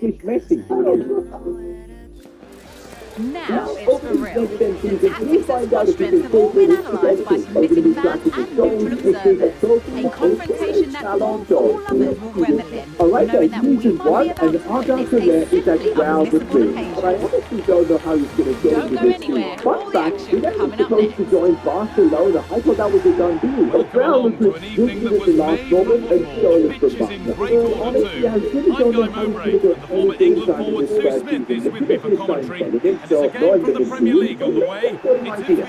Turkish Messi. Now it's for real. The tactics and squad strength have all been analysed by committed fans and neutral observers. A confrontation that all lovers will revel in, knowing that we won't be about to witness a simply unmissable occasion. But I honestly don't know how he's going to go Don't go anywhere. All the action coming up supposed to next. join Barcelona. I thought that was a done deal. But Real Madrid swooped in at the last moment and stole it from Barca. Honestly, I really don't know how he's going to go former England forward Sue Smith is with me for commentary. And it's a game from the Premier League on the way.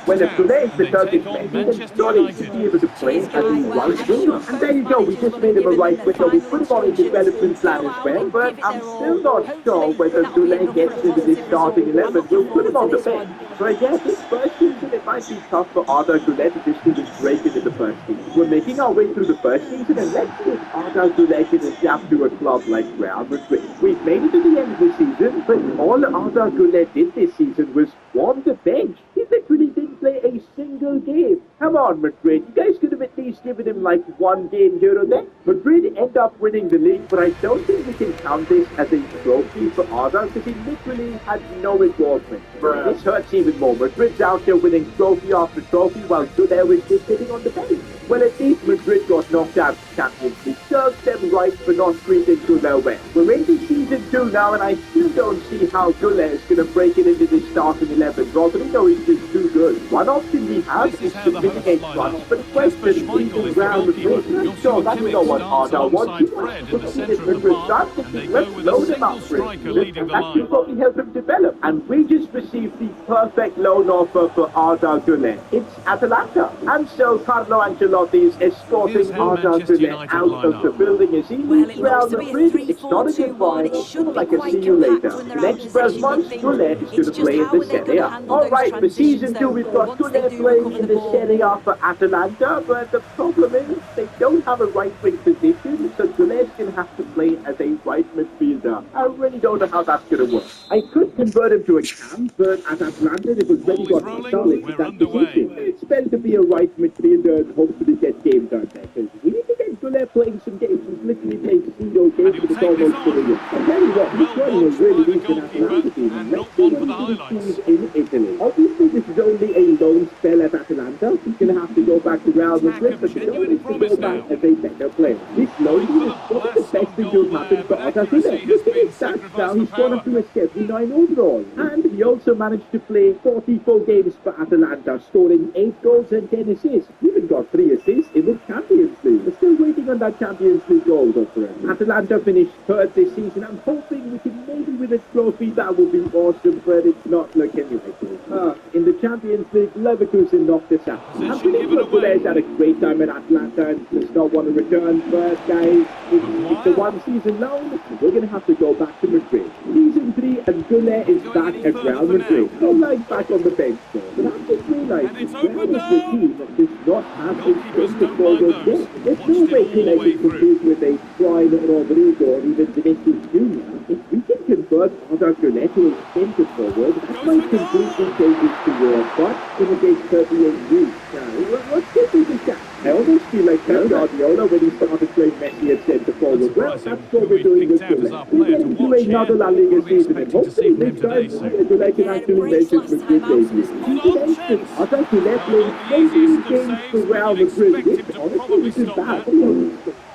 When the today is the Turkish Messi, surely he should be able to play as a right winger. And there you go, we just made him a right winger. We put him on a development plan as well, but I'm still not sure whether Dule gets into the starting 11. We'll put him on the bench. So I guess this first season it might be tough for Arda Güler to just even break into the first team. We're making our way through the first season, and let's see if Arda Güler can adapt to a club like Real Madrid. We've made it to the end of the season, but all Arda Güler did this season was warm the bench. He literally didn't play a single game. Come on, Madrid. You guys could have at least given him like one game here or there. Madrid end up winning the league, but I don't think we can count this as a trophy for Arda because he literally had no involvement. This hurts even more. Madrid's out here winning trophy after trophy while Güler was just sitting on the bench. Well, at least Madrid got knocked out of the Champions League. Serves them right for not treating Güler well. We're into season 2 now, and I still don't see how Güler is going to break it into the starting 11. Rodrigo is just too good. One option we have is to mitigate runs, but the question is Real Madrid. So that's not what Arda wants. He wants to put in Madrid starts and let's load him up for it. And that should probably help him develop. And we just received the perfect loan offer for Arda Güler. It's Atalanta. And so Carlo Ancelotti is escorting Arda Güler out of the building as he leaves Real Madrid. It's not a goodbye, it's more like a see you later. Next 12 months, Güler is going to play in the Serie A. Alright, for season 2 we've got Güler playing in the Serie A for Atalanta, but the problem is they don't have a right wing position, so Güler's going to have to play as a right midfielder. I really don't know how that's going to work. I could convert him to a cam, but at Atlanta it was really got solid in that position. It's meant to be a right midfielder and hopefully get games out there, because we need to get Güler playing some games. He's literally played zero games for the almost career. I'll tell you what, he's joining a really decent Atalanta team, and let's see what he can in Italy. Obviously this is only a loan spell at Atalanta. He's going to have to go back to Real Madrid, but the goal is to go back as a better player. This loan deal is probably the best thing to have happened for Arda Güler. Look at his stats now, he's gone up to a 79 overall. And he also managed to play 44 games for Atalanta, scoring 8 goals and 10 assists. He even got 3 assists in the Champions League. We're still waiting on that Champions League goal though for him. Atalanta finished 3rd this season. I'm hoping we can maybe win a trophy. That would be awesome, but it's not looking like it. In the Champions League, Leverkusen knocked us out. I'm pretty sure Güler's had a great time at Atlanta and does not want to return, but guys, it's a one-season loan. We're going to have to go back to Madrid. Season 3 and Güler is back at Real Madrid. No like back on the bench though, but I've just realised Real Madrid team does not have a centre forward yet. There's no way Güler can compete with a prime Rodrigo or even Vinicius Jr. If we can convert Arda Güler to a centre forward, that might completely change his career, but in against 38 weeks. What's this with that? I almost feel like Pep Guardiola when he started playing Messi at centre forward. Well, that's what we're doing with Güler. We're getting to another La Liga season, and hopefully this time Güler can actually make his Madrid debut. Season 8, Arda Güler playing 18 games for Real Madrid, which honestly isn't bad.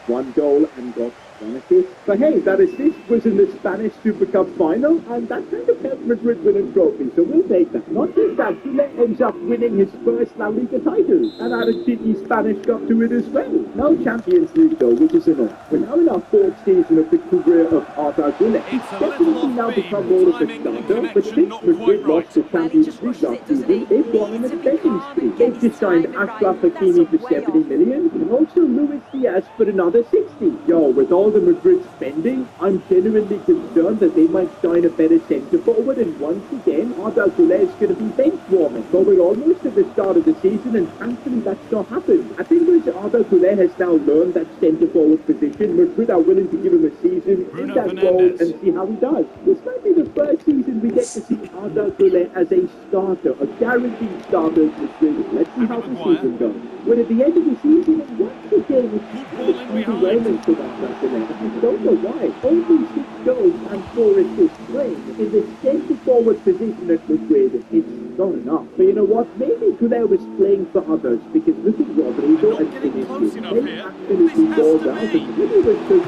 1 goal and got 1 assist. But hey, that assist was in the Spanish Super Cup final, and that kind of helped Madrid win a trophy, so we'll take that. Not just that, Güler ends up winning his first La Liga title, and had a cheeky Spanish Cup to it as well. No Champions League though, which is enough. We're now in our 4th season of the career of Arda Güler. He's definitely now become more of a starter, but since Madrid lost the Champions League last season, they've gone on a betting spree. They've just signed Achraf Hakimi for 70 million, and also Luis Diaz for another 60. Yo, with all the Madrid spending, I'm genuinely concerned that they might sign a better centre forward, and once again, Arda Güler is going to be bench warming. But we're almost at the start of the season, and thankfully that's not happened. I think that Arda Güler has now learned that centre forward position. Madrid are willing to give him a season in that role and see how he does. This might be the first season we get to see Arda Güler as a starter, a guaranteed starter in Madrid. Let's see how the season goes. When at the end of the season, once again, it's overwhelming for Arda Güler. I don't know why. Only 6 goals and 4 assists playing in the centre-forward position at Madrid. It's not enough. But you know what? Maybe Goulet was playing for others because look at Rodrigo and Vinicius. They absolutely balled out and really was so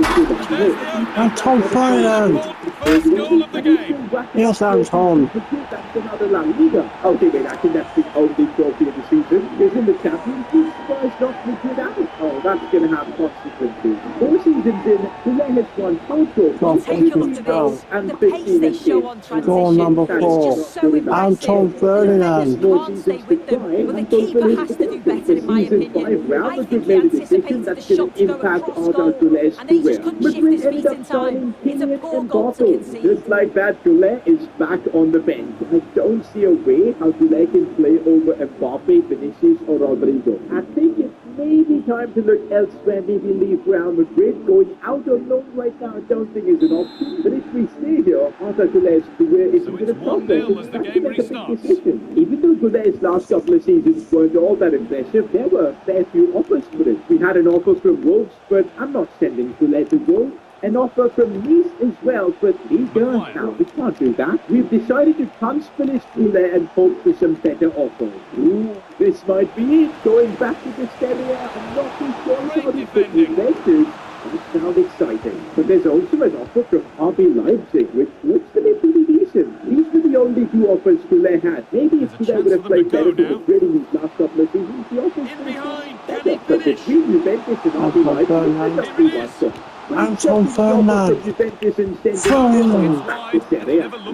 good. And Tom Ferdinand. First goal of the game. Yes, Anton. That's another La Liga. Okay, wait, I think that's the only trophy of the season. Because in the Champions League, Spurs knocked Madrid out. Oh, that's going to have consequences. 4 seasons in, Goulet has won 4 trophies. Take a look at this. And The pace 15 they show assists. on transition. Goal number It's 4. just so impressive. Anton Ferdinand. The defenders can't stay with them, but the keeper has to do better, in my opinion. I think he anticipated the shot to go across goal, and they just couldn't shift his feet in time. It's a poor goal to concede. Just like that, Goulet is back on the bench. I don't see a way how Goulet can play over Mbappe, Vinicius or Rodrigo. I think it's maybe time to look elsewhere, maybe leave Real Madrid. Going out on loan right now I don't think is an option. But if we stay here, Arthur Goulet's career isn't going to progress. 1-0 as the game restarts. Even though Goulet's last couple of seasons weren't all that impressive, there were a fair few offers for it. We had an offer from Wolves, but I'm not sending Goulet to Wolves. An offer from Nice as well, but Liga, now we can't do that. We've decided to transfer this Goulet and hope for some better offers. Ooh, this might be it. Going back to the Serie A, I'm not too sure how this could be Juventus. That sounds exciting. But there's also an offer from RB Leipzig, which looks to be pretty decent. These were the only 2 offers Goulet had. Maybe if Goulet would have played better for Madrid in his last couple of seasons, the offers In behind. better. Can he But finish? between Juventus and RB Leipzig, there's not too much so. Anton Ferdinand. Ferdinand.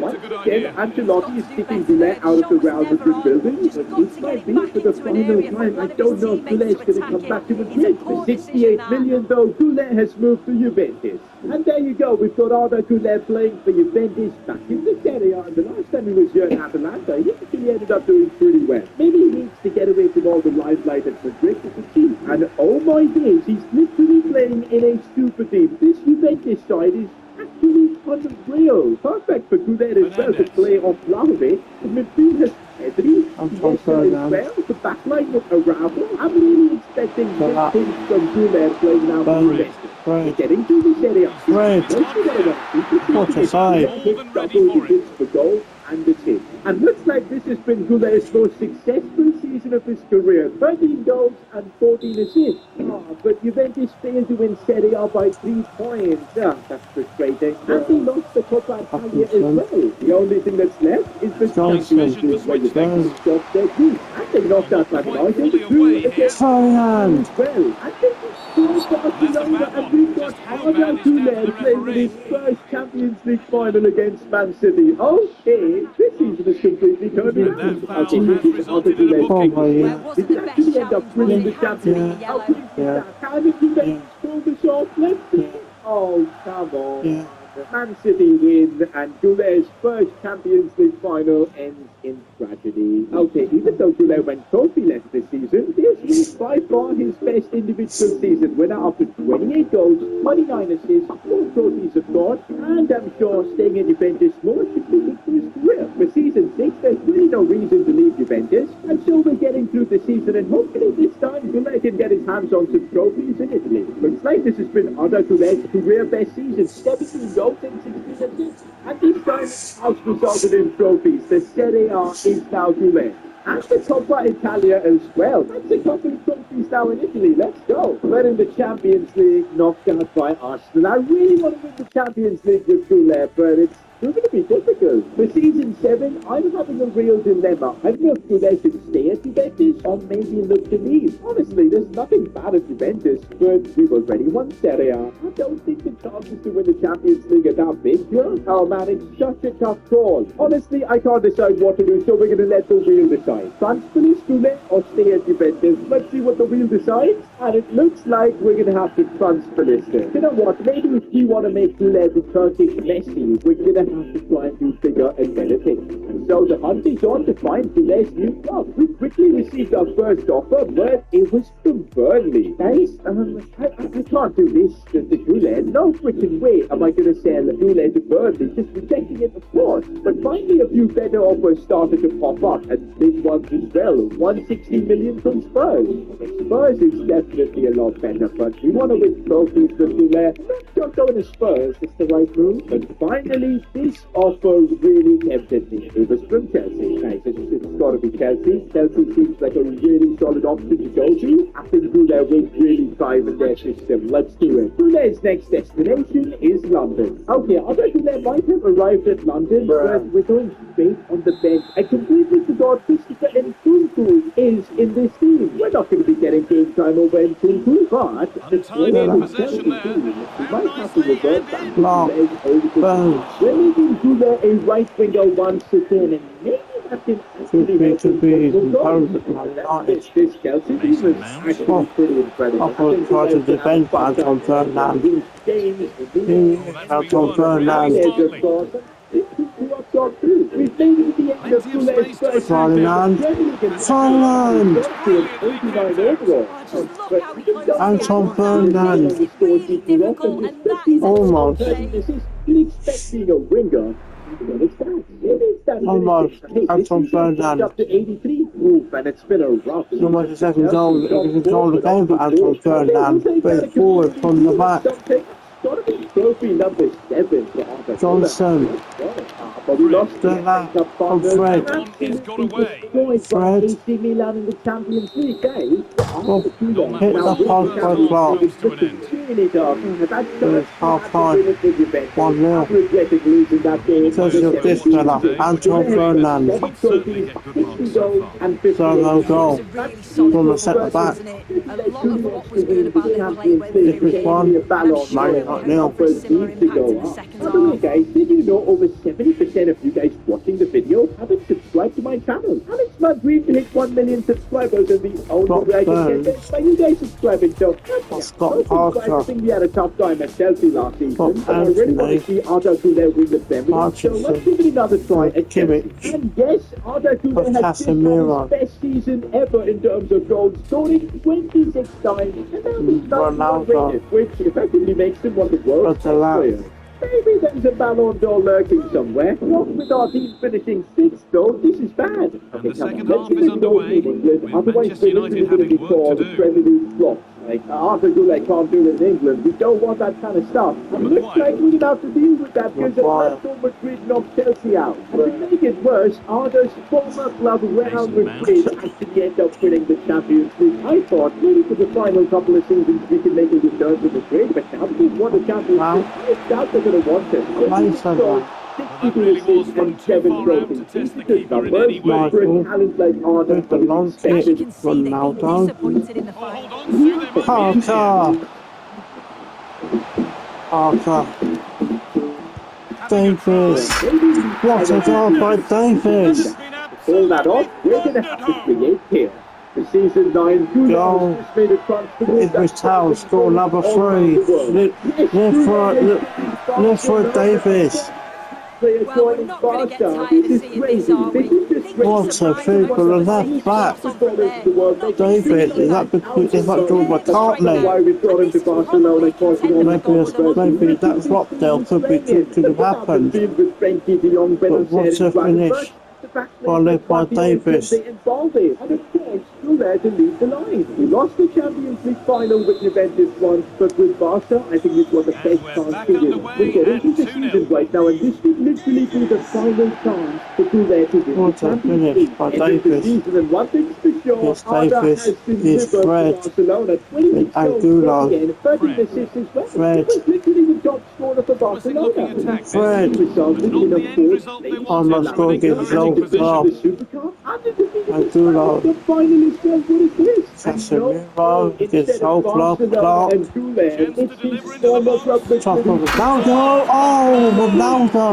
Once again, Ancelotti is kicking Goulet out of the Real Madrid building. But this might be for the final time. I don't know if Goulet is going to come back to Madrid. For 68 million though, Goulet has moved to Juventus. And there you go, we've got Arda Goulet playing for Juventus back in the Serie A. And the last time he was here in Atalanta, he actually ended up doing pretty well. Maybe he needs to get away from all the limelight at Madrid as a team. And oh my days, he's literally playing in a super team. This Juventus side is actually unreal. Perfect for Goulet as well to play off Vlahovic. The midfield has Pedri, Iniesta as well. The backline with Araujo. I'm really expecting big things from Goulet playing now for Juventus. Getting to the Serie A. What a side. For goal and the tip. And looks like this has been Goulet's most successful season of his career. 13 goals and 14 assists. But Juventus failed to win Serie A by 3 points. That's frustrating. And they lost the Coppa Italia as well. The only thing that's left is the Champions League, where Juventus stopped their group. And they knocked out Man United 2 against Ferdinand. as well. And they scored for Barcelona, and we've got Arda Goulet playing in his first Champions League final against Man City. Okay, this season is completely turned around. Okay, this is Arda Goulet. Oh my Where God. wasn't Did the he best actually end shout up was winning the winning Champions League? How could he do Yeah. that? How did Juventus pull this off? Let's see. Oh, come on. Yeah. Man City win, and Goulet's first Champions League final ends in tragedy. Okay, even though Goulet went trophyless this season, this was by far his best individual season. Winner after 28 goals, 29 assists, 4 trophies of course, and I'm sure staying in Juventus more should be good for his career. For season 6, there's really no reason to leave Juventus, and so we're getting through the season, and hopefully this time Goulet can get his hands on some trophies in Italy. Looks like this has been Arda Goulet's career best season, 17 goals and 16 assists, and this time has resulted in trophies. The Serie A is now Goulet. And the Coppa Italia as well. That's a couple of trophies now in Italy. Let's go. We're in the Champions League, knocked out by Arsenal. I really want to win the Champions League with Goulet, but it's still going to be difficult. For season 7, I'm having a real dilemma. I don't know if Goulet should stay at Juventus or maybe look to leave. Honestly, there's nothing bad at Juventus, but we've already won Serie A. I don't think the chances to win the Champions League are that big here. Oh man, it's such a tough call. Honestly, I can't decide what to do, so we're going to let the wheel decide. Transfer this Goulet or stay at Juventus. Let's see what the wheel decides. And it looks like we're going to have to transfer this thing. You know what? Maybe if we want to make Goulet the Turkish Messi, we're going to have to try and do bigger and better things. And so the hunt is on to find Goulet's new club. We quickly received our first offer, but it was from Burnley. Guys, I can't do this to Goulet. No freaking way am I going to sell Goulet to Burnley. Just rejecting it, of course. But finally, a few better offers started to pop up, and big ones as well. 160 million from Spurs. Spurs is definitely a lot better, but we want to win trophies with Goulet. Not going to Spurs is the right move. But finally, this offer really tempted me. It was from Chelsea. Guys, it's got to be Chelsea. Chelsea seems like a really solid option to go to. I think Goulet will really thrive in their system. Let's do it. Goulet's next destination is London. Okay, I bet Goulet might have arrived at London, but we're going straight on the bench. I completely forgot Christopher Nkunku is in this team. We're not going to be getting game time over Nkunku, but Untidy in possession there. we might have to revert back to No. Goulet over the Boom. We're making Goulet a right winger once again, and maybe that can actually help to be us go composed goal. at Man United. This Chelsea team is actually pretty incredible. I thought try to defend Anton Ferdinand. Anton Ferdinand. We've made it to the end of Goulet's first Ferdinand. Ferdinand. 89 overall. Anton Ferdinand. Really difficult, and that is Almost. This is expecting a winger. Almost. Anton Ferdinand. Up to 83. Oof, and it's been a rough. No much a second goal. You can control the game for Anton Ferdinand. Play forward from the back. Gotta be trophy number 7 for Arthur Johnson. But we lost Then that from Fred. He's got away. Fred. AC Milan in the Champions League, eh? Well, hit the post by Clark. It's half time. 1-0. Regretted losing that game. Says of this fella, Anton Ferdinand. He'd certainly hit good runs so far. Solo goal from the centre back. A lot of what was good about the play went This through was one. Man United nil. similar impact in the second By the way, half. guys, did you know over 70% of you guys watching the video haven't subscribed to my channel? And it's my dream to hit 1 million subscribers, and the only Scott way I can Burns. get this by you guys subscribing. So, Scott Parker. I think we had a tough time at Chelsea last season. Scott But I really want to Anthony. see Arda Güler win the Premier League. So Hutchinson. let's give it another try at Chelsea. Kimmich. And yes, Arda Güler has just had Casemiro. his best season ever in terms of goals, scoring 26 times, and now he's Ronaldo. rated, which effectively makes him one of the world's best Ronaldo. players. Maybe there's a Ballon d'Or lurking somewhere. What with our team finishing 6th, though, this is bad. the second let's half give is it a go underway, in England. with Otherwise, Manchester we're United literally going to be having work called to do. Premier League flops. Like, Arthur Güler can't do it in England. We don't want that kind of stuff. And looks Maguire. like we're going to have to deal with that because Maguire. Atletico Madrid knocked Chelsea out. And to make it worse, Arda's former club Real Mason Madrid actually ended up winning the Champions League. I thought maybe for the final couple of seasons we can make a return to Madrid, but now that we've won the Champions Wow. League, I doubt they're going to want it. Mason. So, That really was from too far out to test the keeper in any way. for a talent like Arda, With the long As you kick. can see, they've been Ronaldo. disappointed in the Oh, final. hold on, Sue, they might be Parker. Parker. Davis. What a goal by Davis. Pull that off, we're going to have to create here. The season 9 Goal. just made a transfer. It was Towel, score number 3. Live for Davis. Well, we're not going to get tired of seeing this, are we? What a figure of that back. David, is that because it's like George McCartney? Why we brought him to Barcelona, Maybe that flop deal could have happened. But what a finish. Well, led by Davis. And of course, still there to lead the line. We lost the Champions League final with Juventus once, but with Barca, I think this was the best we're chance back to win. underway We're getting and into the 2-0. season right now, and this could literally be the final chance to do there to win What the a Champions finish League. by End of the Davis. season, and one thing's for sure, Yes, Arda Davis has delivered is for Fred. Barcelona. 26 goals Angulo. again, 13 Fred. assists as well. Fred. He was literally the top scorer for Promising looking Barcelona. attack, this, Fred. but not the end result they wanted. Almost got to get his own goal. Angulo. The finalists said, what is this? Casemiro gets whole club, Clark. Chance to deliver into the box. Top of Ronaldo. Oh, Ronaldo.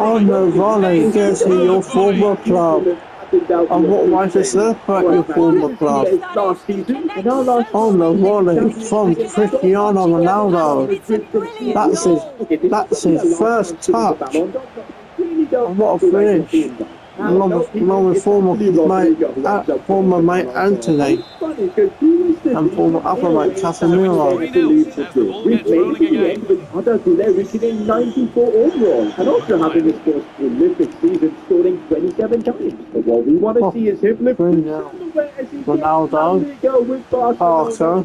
On the volley, gets in your former club. And what right is that at your former club? Last season, and our last On the volley from Cristiano Ronaldo. That's his first touch. And what a finish. along with former mate Anthony and former other mate Casemiro. Reaching 94 overall and also having his first prolific season, scoring 27 times. But what we want to see is him lift Ronaldo, Parker,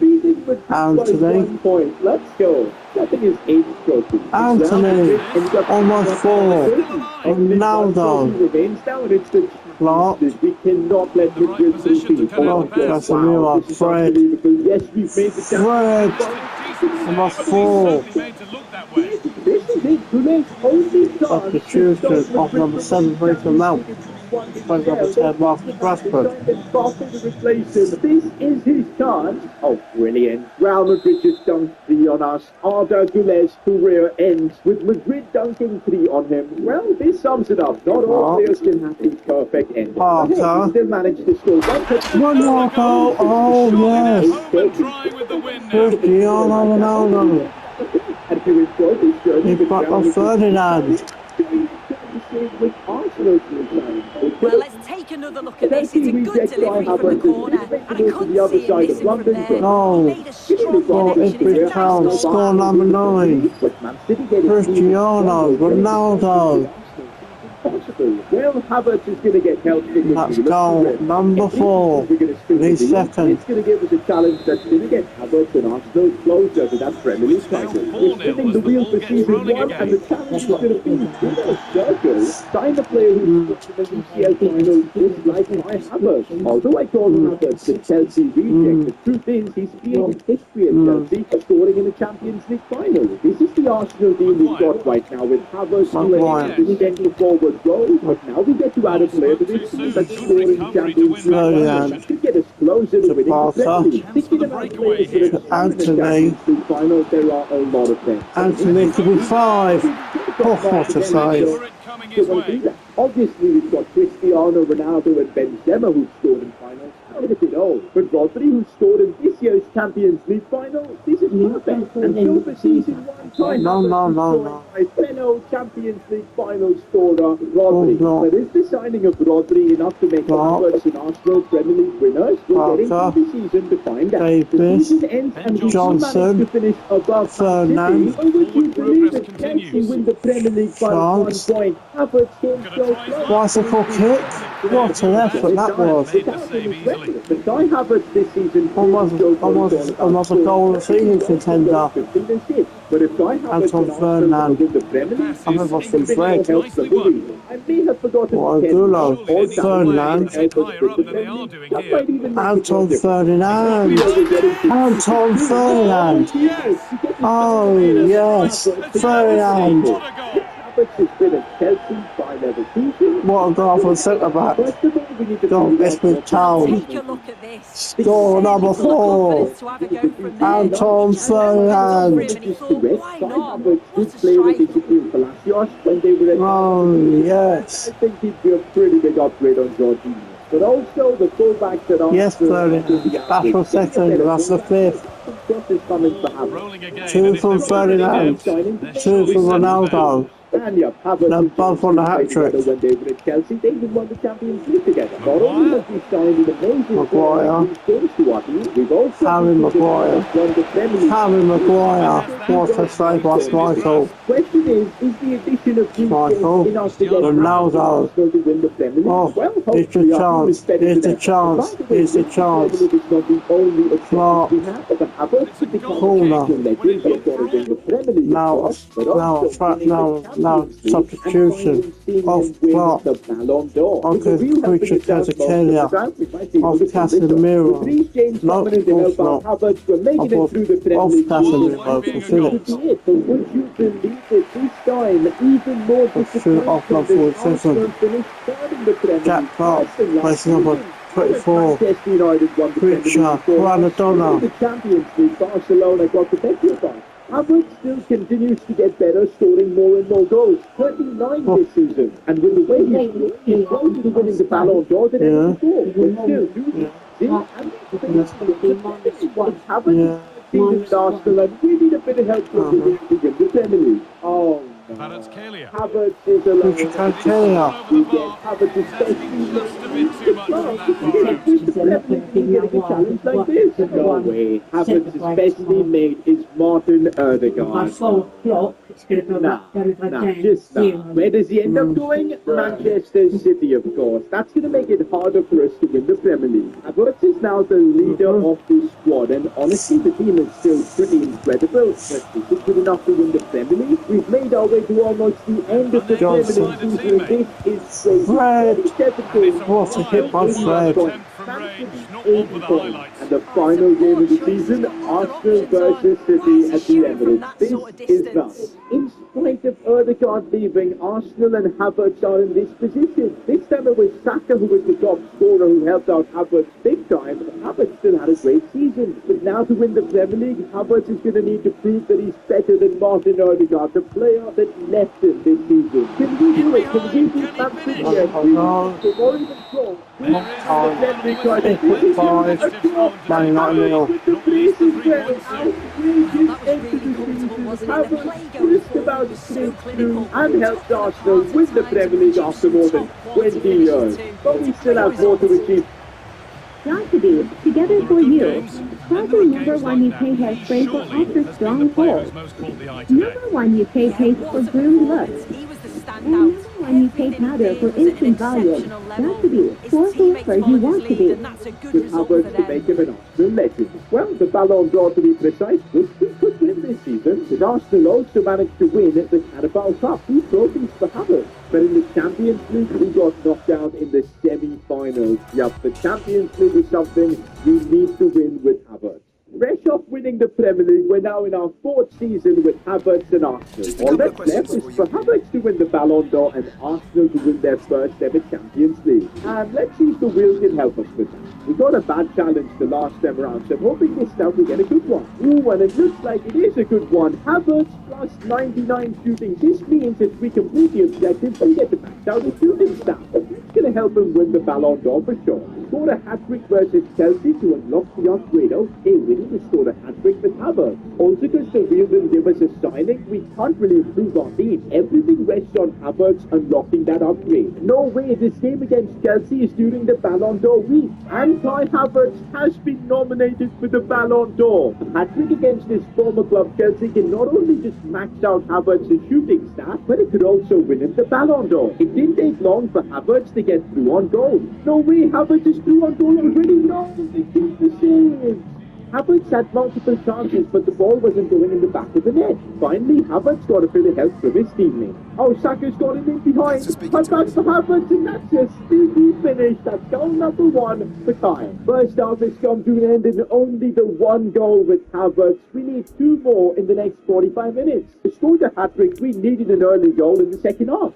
Anthony. Let's go. Nothing is 8 trophies. Anthony, almost 4. Ronaldo, Remains down. It's the Clark, we cannot let Madrid through. Casemiro, Fred, Yes, we've made the Fred, almost 4. This is it. Goulet's only chance. Substitution of number 7, Mason Mount. By number 10, Marcus Rashford. This is his chance. Oh, brilliant. Real Madrid just dunked 3 on us. Arda Goulet's career ends with Madrid dunking 3 on him. Well, this sums it up. Not all players can have a perfect end. Parker. He still managed to score One more goal. Oh, yes. Cristiano Ronaldo. And if you enjoyed this journey, He got on Ferdinand. Well, let's take another look at this. It's a good delivery from the corner, and he couldn't see it missing from there. No. He made a strong For connection. Ipswich It's a Town, nice score number 9. Cristiano Ronaldo. Well, Havertz is going to get help. That's goal number 4. He's second. It's going to give us a challenge that's going to get Havertz and Arsenal closer to that Premier League title. We're spinning the wheel for season 1, and the challenge is going to be Sergio. Sign the player who's got the UCL final just like Kai Havertz. Although I call him the Chelsea reject, the truth is he's created history at Chelsea, scoring in the Champions League final. This is the Arsenal team we've got right now with Havertz doing the forward goal, but now we get to add a player to this team that's scoring Champions League to get us closer to winning the Premier League. Thinking about players that have scored in the Champions League final, there are a lot of them. Anthony to be 5. Oh, what a save. Obviously, we've got Cristiano Ronaldo and Benzema who scored in finals. A bit old, but Rodri, who scored in this year's Champions League final, this is perfect. And so for season 1, No. fellow Champions League final scorer Rodri. But is the signing of Rodri enough to make Havertz and Arsenal Premier League winners? We're getting through the season to find out. The season ends and we Johnson, managed to finish above Fernand, City. Would you believe that Chelsea win the Premier League by 1 point? Havertz came so close. Bicycle kick. What an effort that was. But Kai Havertz this season Almost another goal of season contender. But if Kai Havertz Anton Fernand. win the Premier League, I remember some Fred. helps the league. I may have forgotten What a Gulo. Fernand. Anton Ferdinand. Anton Ferdinand. Oh, yes. Ferdinand. What a goal for centre back. Don't miss with Town. Take a look at this. Score number 4. Anton Ferdinand. Why not? What a strike. Oh, yes. I think he'd be a pretty big upgrade on Jorginho. But also the fullbacks that are Yes, Ferdinand. That's for second. That's the 5th. 2 from Ferdinand. 2 from Ronaldo. And both on the hat-trick. When they were at Chelsea, they would won the Champions League together. Not only have we signed an amazing Maguire. we've also Harry Maguire. won the Premier League. Harry Maguire. What a save by Schmeichel. Question is the addition of Schmeichel. enough to get Ronaldo. to win the Premier League? Oh, Well, it's the hopefully our team chance. is better It's than the that. chance. By the way, It's the this chance. Premier League is not the only objective Clark. we have, but the Havertz to become Corner. a legend, but he's got to win the Premier League. Now, substitution of Clark. Okay, Richard Casakelia. Of Casemiro. No, of not. Of Casemiro for Phillips. Would you believe it this time? Even more Off number 47. Jack Clark, place number 24. Preacher, Maradona. The Champions League, Barcelona got the better of. Havertz still continues to get better, scoring more and more goals. 29 this season. And with the way he's close to winning the Ballon d'Or than ever before. But still, Havertz season with Arsenal, and we need a bit of help from the Premier League. Oh, no. Kvaratskhelia. Havertz is alone. Which can tell you. We get Havertz especially Just a bit too much from that far out. getting a challenge like this. No way. Havertz especially made his Martin Odegaard. Nah, just nah. Where does he end up going? Manchester City, of course. That's going to make it harder for us to win the Premier League. Havertz is now the leader of the squad, and honestly, the team is still pretty incredible. But is it good enough to win the Premier League? We've made our way to almost the end of the Premier League season, and this is Fred! crazy. What a hit by Fred. And the final game of the season, Arsenal versus City at the Emirates. This is nuts. In spite of Odegaard leaving, Arsenal and Havertz are in this position. This time it was Saka who was the top scorer who helped out Havertz big time. Havertz still had a great season. But now to win the Premier League, Havertz is going to need to prove that he's better than Martin Odegaard, the player that left him this season. Can we do it? Can we beat Man City? Or even close? Man United nil. And helped Arsenal win the Premier League after more than 20 years. But we still have more to achieve. Not to be together for you. Try to remember when you pay hairspray for after strong cold. Remember when you pay paste for groomed looks. And remember when you pay powder for instant volume. Not to be for whoever you want to be. With Havertz to make him an Arsenal legend. Well, the Ballon d'Or to be precise, which he could win this season, but Arsenal also managed to win the Carabao Cup. 2 trophies for Havertz. But in the Champions League, we got knocked out in the semi-finals. Yup, the Champions League is something we need to win with Havertz. Fresh off winning the Premier League, we're now in our 4th season with Havertz and Arsenal. All that's left is for Havertz to win the Ballon d'Or and Arsenal to win their first ever Champions League. And let's see if the wheel can help us with that. We got a bad challenge the last time around, so I'm hoping this time we get a good one. Ooh, and it looks like it is a good one. Havertz plus 99 shooting. This means if we complete the objective, we get to max out the shooting stat. It's going to help him win the Ballon d'Or for sure. Scored a hat-trick versus Chelsea to unlock the upgrade. Okay, we need to score a hat-trick with Havertz. Also, because the wheel didn't give us a signing, we can't really improve our team. Everything rests on Havertz unlocking that upgrade. No way, this game against Chelsea is during the Ballon d'Or week. And Kai Havertz has been nominated for the Ballon d'Or. A hat-trick against his former club Chelsea can not only just max out Havertz's shooting stat, but it could also win him the Ballon d'Or. It didn't take long for Havertz to get through on goal. No way, Havertz is through on goal already. No, they keep the saves. Havertz had multiple chances, but the ball wasn't going in the back of the net. Finally, Havertz got a bit of help from his teammate. Oh, Saka's got him in behind. Cut back for Havertz, and that's a sneaky finish. That's goal number 1 for Kai. First half has come to an end in only the 1 goal with Havertz. We need 2 more in the next 45 minutes. To score the hat-trick, we needed an early goal in the second half.